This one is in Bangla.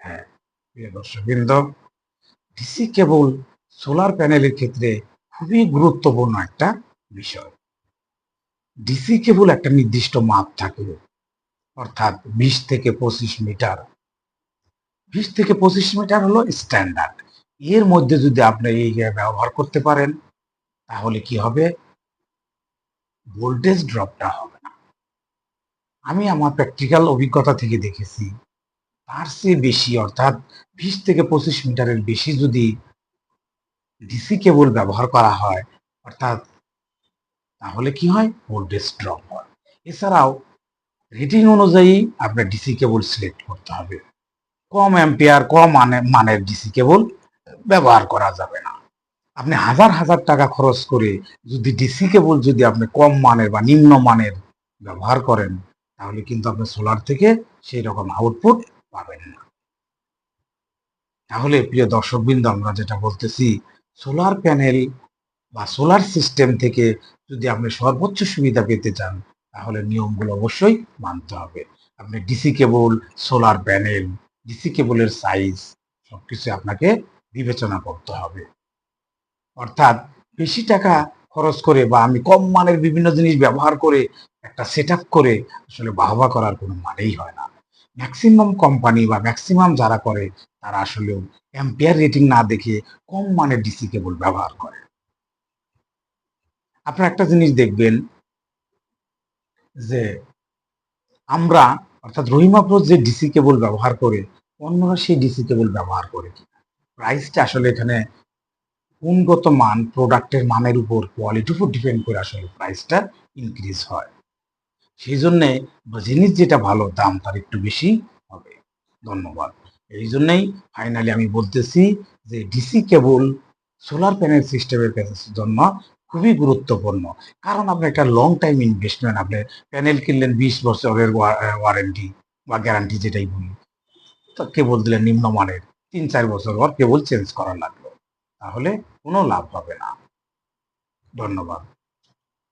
হ্যাঁ, প্রিয় দর্শকবৃন্দ, ডিসি কেবল সোলার প্যানেলের ক্ষেত্রে খুবই গুরুত্বপূর্ণ একটা বিষয়। ডিসি কেবল একটা নির্দিষ্ট মাপ থাকে, অর্থাৎ 20 থেকে 25 মিটার। 20 থেকে 25 মিটার হলো স্ট্যান্ডার্ড। এর মধ্যে যদি আপনি এই ব্যবহার করতে পারেন, তাহলে কি হবে? ভোল্টেজ ড্রপটা হবে না। আমি আমার প্র্যাকটিক্যাল অভিজ্ঞতা থেকে দেখেছি, তার চেয়ে বেশি, অর্থাৎ 20 থেকে 25 মিটারের বেশি যদি ডিসি কেবল ব্যবহার করা হয়, অর্থাৎ তাহলে কি হয়? ভোল্টেজ ড্রপ হয়। এছাড়াও রেটিং অনুযায়ী আপনার ডিসি কেবল সিলেক্ট করতে হবে। কম অ্যাম্পিয়ার, কম মানের ডিসি কেবল ব্যবহার করা যাবে না। আপনি হাজার হাজার টাকা খরচ করে যদি ডিসি কেবল যদি আপনি কম মানের বা নিম্ন মানের ব্যবহার করেন, তাহলে কিন্তু আপনি সোলার থেকে সেই রকম আউটপুট পাবেন না। তাহলে প্রিয় দর্শকবৃন্দ, আমরা যেটা বলতেছি, সোলার প্যানেল বা সোলার সিস্টেম থেকে যদি আপনি সর্বোচ্চ সুবিধা পেতে চান, তাহলে নিয়মগুলো অবশ্যই মানতে হবে। আপনি ডিসি কেবল, সোলার প্যানেল, ডিসি কেবলের সাইজ সবকিছু আপনাকে বিবেচনা করতে হবে। অর্থাৎ বেশি টাকা খরচ করে বা আমি কম মানের বিভিন্ন জিনিস ব্যবহার করে একটা সেট করে আসলে বাহবা করার কোনো মানেই হয় না। ম্যাক্সিমাম কোম্পানি বা ম্যাক্সিমাম যারা করে, তারা আসলেও অ্যাম্পিয়ার রেটিং না দেখে কম মানের ডিসি কেবল ব্যবহার করে। আপনারা একটা জিনিস দেখবেন যে আমরা, অর্থাৎ রহিমাপ্রো যে ডিসি কেবল ব্যবহার করে, অন্যরা সেই ডিসি কেবল ব্যবহার করে কিনা, প্রাইসটা আসলে এখানে গুণগত মান, প্রোডাক্টের মানের উপর, কোয়ালিটির উপর ডিপেন্ড করে আসলে প্রাইসটা ইনক্রিজ হয়। সেই জন্যে জিনিস যেটা ভালো, দাম তার একটু বেশি হবে। ধন্যবাদ। এই জন্যই ফাইনালি আমি বলতেছি যে ডিসি কেবল সোলার প্যানেল সিস্টেমের জন্য খুবই গুরুত্বপূর্ণ। কারণ আপনি একটা লং টাইম ইনভেস্টমেন্ট, আপনি প্যানেল কিনলেন 20 বছরের ওয়ারেন্টি বা গ্যারান্টি যেটাই বলি, তো কেবল দিলেন নিম্নমানের, 3-4 বছর পর কেবল চেঞ্জ করা লাগলো, তাহলে কোনো লাভ হবে না। ধন্যবাদ।